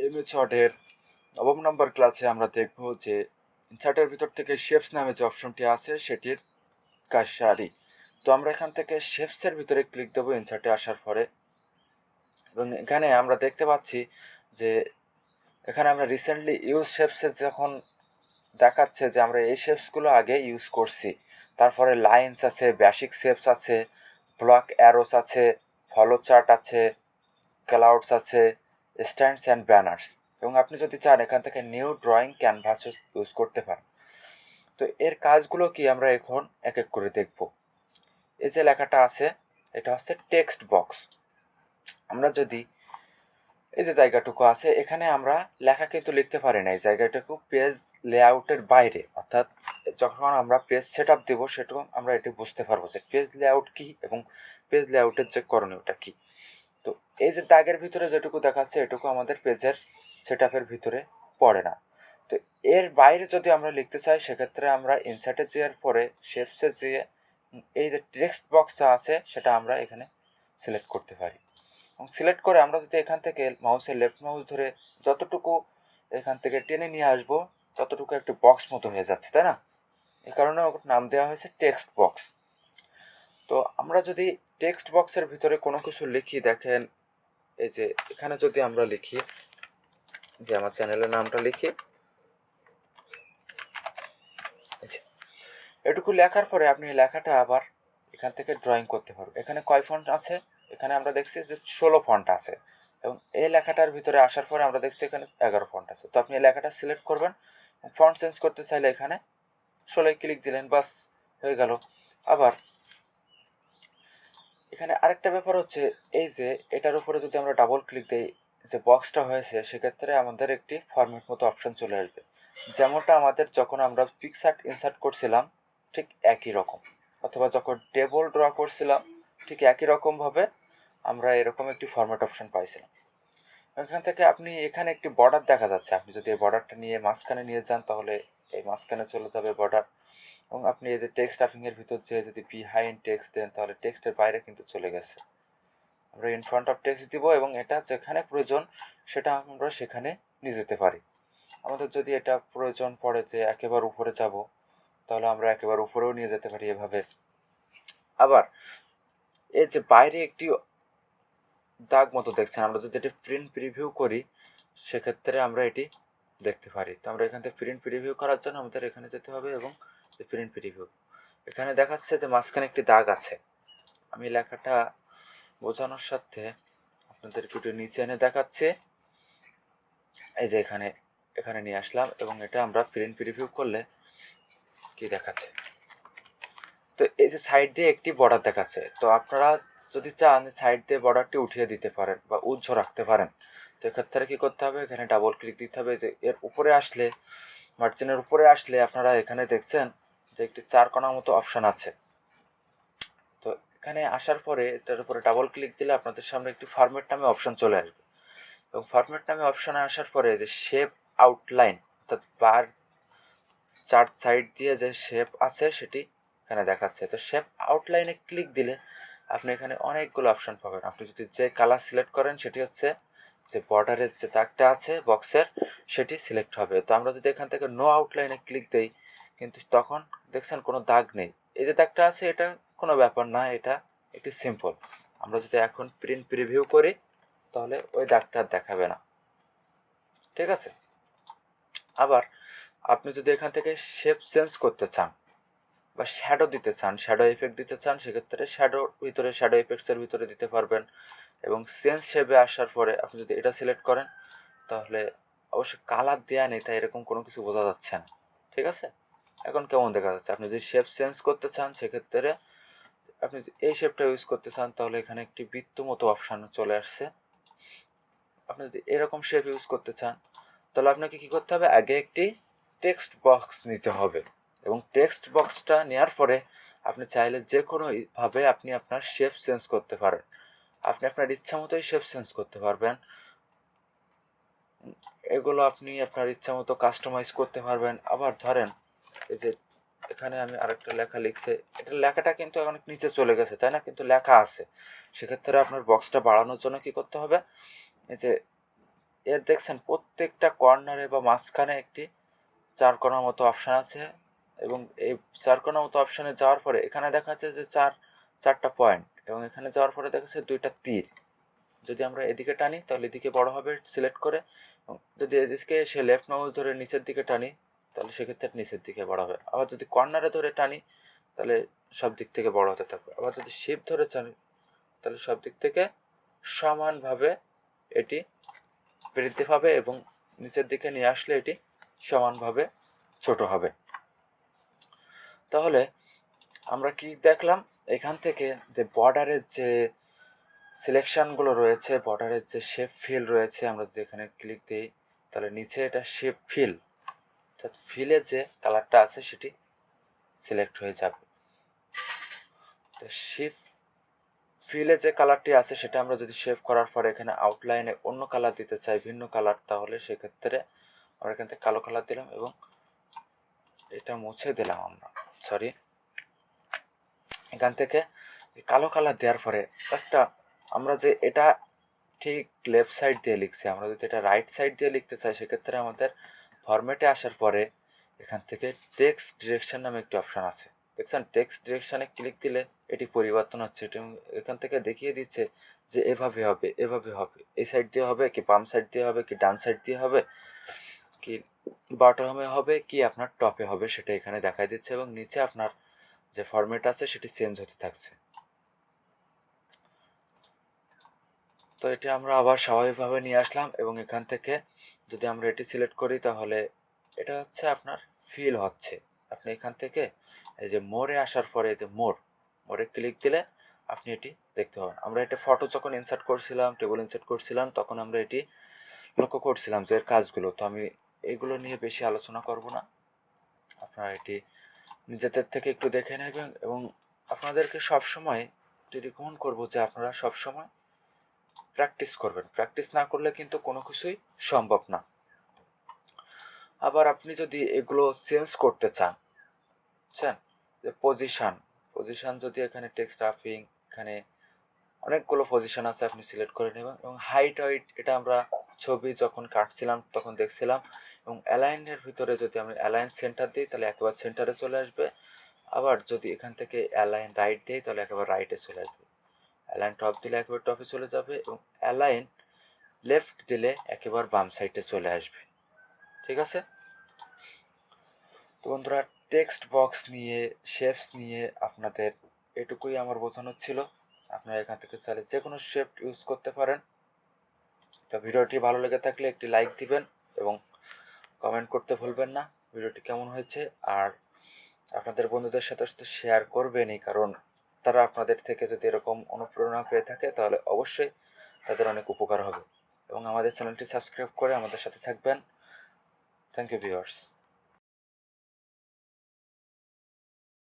MS ওয়ার্ডের 9 নম্বর ক্লাসে আমরা দেখব যে ইনসার্টের ভিতর থেকে শেপস নামে যে অপশনটি আছে সেটির কাজসারি। তো আমরা এখান থেকে শেপসের ভিতরে ক্লিক দেবো ইনসার্টে আসার পরে, এবং এখানে আমরা দেখতে পাচ্ছি যে এখানে আমরা রিসেন্টলি ইউজ শেপসে যখন দেখাচ্ছে যে আমরা এই শেপসগুলো আগে ইউজ করছি। তারপরে লাইন্স আছে, বেসিক শেপস আছে, ব্লক অ্যারোস আছে, ফলো চার্ট আছে, ক্লাউডস আছে, স্ট্যান্ডস অ্যান্ড ব্যানার্স, এবং আপনি যদি চান এখান থেকে নিউ ড্রয়িং ক্যানভাস ইউজ করতে পারেন। তো এর কাজগুলো কি আমরা এখন এক এক করে দেখব। এই যে লেখাটা আছে এটা হচ্ছে টেক্সট বক্স। আমরা যদি এই যে জায়গাটুকু আছে এখানে আমরা লেখা কিন্তু লিখতে পারি না, এই জায়গাটুকু পেজ লেআউটের বাইরে, অর্থাৎ যখন আমরা পেজ সেট আপ দেবো সেটুকু আমরা এটি বুঝতে পারবো যে পেজ লেআউট কী এবং পেজ লেআউটের যে করণীয়টা কী। তো এই যে দাগের ভিতরে যেটুকু দেখাচ্ছে এটুকু আমাদের পেজের সেট আপের ভিতরে পড়ে না। তো এর বাইরে যদি আমরা লিখতে চাই সেক্ষেত্রে আমরা ইনসার্টে যাওয়ার পরে শেপসে যেয়ে এই যে টেক্সট বক্সটা আছে সেটা আমরা এখানে সিলেক্ট করতে পারি, এবং সিলেক্ট করে আমরা যদি এখান থেকে মাউসের লেফট মাউস ধরে যতটুকু এখান থেকে টেনে নিয়ে আসবো ততটুকু একটু বক্স মতো হয়ে যাচ্ছে, তাই না? এই কারণে নাম দেওয়া হয়েছে টেক্সট বক্স। তো আমরা যদি টেক্সট বক্সের ভিতরে কোনো কিছু লিখি, দেখেন এই যে এখানে যদি আমরা লিখি যে আমার চ্যানেলের নামটা লিখি, এটুকু লেখার পরে আপনি লেখাটা আবার এখান থেকে ড্রয়িং করতে পারবেন। এখানে কয় ফন্ট আছে? এখানে আমরা দেখছি যে 16 ফন্ট আছে, এবং এই লেখাটার ভিতরে আসার পরে আমরা দেখছি এখানে 11 ফন্ট আছে। তো আপনি এই লেখাটা সিলেক্ট করবেন, ফন্ট চেঞ্জ করতে চাইলে এখানে 16 ক্লিক দিলেন, বাস হয়ে গেল। আবার এখানে আরেকটা ব্যাপার হচ্ছে এই যে এটার উপরে যদি আমরা ডাবল ক্লিক দিই, যে বক্সটা হয়েছে সেক্ষেত্রে আমাদের একটি ফরম্যাট মতো অপশন চলে আসবে, যেমনটা আমাদের যখন আমরা পিকচার ইনসার্ট করছিলাম ঠিক একই রকম, অথবা যখন টেবল ড্র করছিলাম ঠিক একই রকমভাবে আমরা এরকম একটি ফরম্যাট অপশন পাইছিলাম। এখান থেকে আপনি এখানে একটি বর্ডার দেখা যাচ্ছে, আপনি যদি এই বর্ডারটা নিয়ে মাঝখানে নিয়ে যান তাহলে এই মাঝখানে চলে যাবে বর্ডার, এবং আপনি এই যে টেক্সট স্টাফিংয়ের ভিতর যে যদি বিহাইন্ড টেক্সট দেন তাহলে টেক্সটের বাইরে কিন্তু চলে গেছে। আমরা ইন ফ্রন্ট অফ টেক্সট দিব, এবং এটা যেখানে প্রয়োজন সেটা আমরা সেখানে নিয়ে যেতে পারি। আমাদের যদি এটা প্রয়োজন পড়ে যে একেবারে উপরে যাব তাহলে আমরা একেবারে উপরেও নিয়ে যেতে পারি এভাবে। আবার এই যে বাইরে একটি দাগ মতো দেখছেন, আমরা যদি এটি প্রিন্ট প্রিভিউ করি সেক্ষেত্রে আমরা এটি দেখতে পারি। তো আমরা এখান থেকে প্রিন্ট প্রিভিউ করার জন্য আমাদের এখানে যেতে হবে, এবং প্রিন্ট প্রিভিউ এখানে দেখাচ্ছে যে মাঝখানে একটি দাগ আছে। আমি লেখাটা বোঝানোর সাথে আপনাদেরকে একটু নিচে এনে দেখাচ্ছি। এই যে এখানে এখানে নিয়ে আসলাম, এবং এটা আমরা প্রিন্ট প্রিভিউ করলে কি দেখাচ্ছে, তো এই যে সাইড দিয়ে একটি বর্ডার দেখাচ্ছে। তো আপনারা যদি চান সাইড দিয়ে বর্ডারটি উঠিয়ে দিতে পারেন বা উজ্জ্ব রাখতে পারেন, তো এক্ষেত্রে কী করতে হবে, এখানে ডাবল ক্লিক দিতে হবে। যে এর উপরে আসলে মার্জিনের উপরে আসলে আপনারা এখানে দেখছেন যে একটি 4 কোণার মতো অপশান আছে। তো এখানে আসার পরে এটার উপরে ডাবল ক্লিক দিলে আপনাদের সামনে একটি ফরম্যাট নামে অপশান চলে আসবে, এবং ফরম্যাট নামে অপশানে আসার পরে যে শেপ আউটলাইন, অর্থাৎ বার 4 সাইড দিয়ে যে শেপ আছে সেটি এখানে দেখাচ্ছে। তো শেপ আউটলাইনে ক্লিক দিলে আপনি এখানে অনেকগুলো অপশান পাবেন। আপনি যদি যে কালার সিলেক্ট করেন সেটি হচ্ছে যে বর্ডারের যে দাগটা আছে বক্সের সেটি সিলেক্ট হবে। তো আমরা যদি এখান থেকে নো আউটলাইনে ক্লিক দেই কিন্তু তখন দেখছেন কোনো দাগ নেই। এই যে দাগটা আছে এটা কোনো ব্যাপার না, এটা একটি সিম্পল। আমরা যদি এখন প্রিন্ট প্রিভিউ করি তাহলে ওই দাগটা দেখাবে না, ঠিক আছে? আবার আপনি যদি এখান থেকে শেপ চেঞ্জ করতে চান বা শ্যাডো দিতে চান, শ্যাডো এফেক্ট দিতে চান, সেক্ষেত্রে শ্যাডোর ভিতরে শ্যাডো এফেক্টসের ভিতরে দিতে পারবেন। এবং চেঞ্জ শেপে আসার পরে আপনি যদি এটা সিলেক্ট করেন তাহলে অবশ্যই কালার দেওয়া নেই, তাই এরকম কোনো কিছু বোঝা যাচ্ছে না, ঠিক আছে? এখন কেমন দেখা যাচ্ছে? আপনি যদি শেপ চেঞ্জ করতে চান সেক্ষেত্রে আপনি যদি এই শেপটা ইউজ করতে চান তাহলে এখানে একটি বৃত্ত মতো অপশান চলে আসছে। আপনি যদি এরকম শেপ ইউজ করতে চান তাহলে আপনাকে কী করতে হবে, আগে একটি টেক্সট বক্স নিতে হবে, এবং টেক্সট বক্সটা নেওয়ার পরে আপনি চাইলে যে কোনোভাবে আপনি আপনার শেপ চেঞ্জ করতে পারেন। আপনি আপনার ইচ্ছা মতোই শেপ চেঞ্জ করতে পারবেন, এগুলো আপনি আপনার ইচ্ছা মতো কাস্টমাইজ করতে পারবেন। আবার ধরেন এই যে এখানে আমি আরেকটা লেখা লিখছে, এটা লেখাটা কিন্তু অনেক নিচে চলে গেছে, তাই না? কিন্তু লেখা আছে, সেক্ষেত্রে আপনার বক্সটা বাড়ানোর জন্য কী করতে হবে, এই যে এর দেখছেন প্রত্যেকটা কর্নারে বা মাঝখানে একটি 4 কোণার মতো অপশান আছে, এবং এই 4 কোণার মতো অপশানে যাওয়ার পরে এখানে দেখা যাচ্ছে যে চারটা পয়েন্ট, এবং এখানে যাওয়ার পরে দেখা যাচ্ছে 2টা তীর। যদি আমরা এদিকে টানি তাহলে এদিকে বড় হবে সিলেক্ট করে, এবং যদি এদিকে এসে লেফট মাউস ধরে নিচের দিকে টানি তাহলে সেক্ষেত্রে নিচের দিকে বড় হবে। আবার যদি কর্নারে ধরে টানি তাহলে সব দিক থেকে বড় হতে থাকবে। আবার যদি শিফট ধরে টানি তাহলে সব দিক থেকে সমানভাবে এটি বৃদ্ধি পাবে, এবং নিচের দিকে নিয়ে আসলে এটি সমানভাবে ছোট হবে। তাহলে আমরা কি দেখলাম, এখান থেকে যে বর্ডারের যে সিলেকশানগুলো রয়েছে, বর্ডারের যে শেপ ফিল রয়েছে, আমরা যদি এখানে ক্লিক দিই তাহলে নিচে এটা শেপ ফিল, অর্থাৎ ফিলের যে কালারটা আছে সেটি সিলেক্ট হয়ে যাবে। তো শেপ ফিলে যে কালারটি আছে সেটা আমরা যদি শেপ করার পরে এখানে আউটলাইনে অন্য কালার দিতে চাই, ভিন্ন কালার, তাহলে সেক্ষেত্রে আমরা এখান থেকে কালো কালার দিলাম এবং এটা মুছে দিলাম এখান থেকে কালো কালার দেওয়ার পরে একটা আমরা যে এটা ঠিক লেফট সাইড দিয়ে লিখছি, আমরা যদি এটা রাইট সাইড দিয়ে লিখতে চাই সেক্ষেত্রে আমাদের ফরম্যাটে আসার পরে এখান থেকে টেক্সট ডিরেকশন নামে একটি অপশান আছে, দেখছেন টেক্সট ডিরেকশানে ক্লিক দিলে এটি পরিবর্তন হচ্ছে, এবং এখান থেকে দেখিয়ে দিচ্ছে যে এভাবে হবে, এই সাইড দিয়ে হবে কি বাম সাইড দিয়ে হবে কি ডান সাইড দিয়ে হবে কি বটমে হবে কি আপনার টপে হবে, সেটা এখানে দেখাই দিচ্ছে, এবং নিচে আপনার যে ফরম্যাট আছে সেটি চেঞ্জ হতে থাকছে। তো এটি আমরা আবার স্বাভাবিকভাবে নিয়ে আসলাম, এবং এখান থেকে যদি আমরা এটি সিলেক্ট করি তাহলে এটা হচ্ছে আপনার ফিল হচ্ছে। আপনি এখান থেকে এই যে মোড়ে আসার পরে এই যে মোড়ে ক্লিক দিলে আপনি এটি দেখতে পাবেন। আমরা এটা ফটো যখন ইনসার্ট করছিলাম, টেবিল ইনসার্ট করছিলাম, তখন আমরা এটি লক্ষ্য করছিলাম যে এর কাজগুলো। তো আমি এগুলো নিয়ে বেশি আলোচনা করব না, আপনারা এটি নিজেদের থেকে একটু দেখে নেবেন, এবং আপনাদেরকে সবসময় এটি রিকমেন্ড করবো যে আপনারা সবসময় প্র্যাকটিস করবেন। প্র্যাকটিস না করলে কিন্তু কোনো কিছুই সম্ভব না। আবার আপনি যদি এগুলো চেঞ্জ করতে চান, বুঝছেন, যে পজিশান যদি এখানে টেক্সট রাফিং, এখানে অনেকগুলো পজিশন আছে, আপনি সিলেক্ট করে নেবেন। এবং হাইট এটা আমরা ছবি যখন কাটছিলাম তখন দেখছিলাম, এবং অ্যালাইনের ভিতরে যদি আমি অ্যালাইন সেন্টার দিই তাহলে একেবারে সেন্টারে চলে আসবে। আবার যদি এখান থেকে অ্যালাইন রাইট দিই তাহলে একেবারে রাইটে চলে আসবে। অ্যালাইন টপ দিলে একেবারে টপে চলে যাবে, এবং অ্যালাইন লেফট দিলে একেবারে বাম সাইডে চলে আসবে। ঠিক আছে? তো বন্ধুরা, টেক্সট বক্স নিয়ে, শেপস নিয়ে আপনাদের এটুকুই আমার বোঝানো ছিল। আপনারা এখান থেকে চাইলে যে কোনো শেপ ইউজ করতে পারেন। তো ভিডিওটি ভালো লেগে থাকলে একটি লাইক দিবেন এবং কমেন্ট করতে ভুলবেন না ভিডিওটি কেমন হয়েছে। আর আপনাদের বন্ধুদের সাথে শেয়ার করবেনই, কারণ তারা আপনাদের থেকে যদি এরকম অনুপ্রেরণা পেয়ে থাকে তাহলে অবশ্যই তাদের অনেক উপকার হবে। এবং আমাদের চ্যানেলটি সাবস্ক্রাইব করে আমাদের সাথে থাকবেন। Thank you viewers.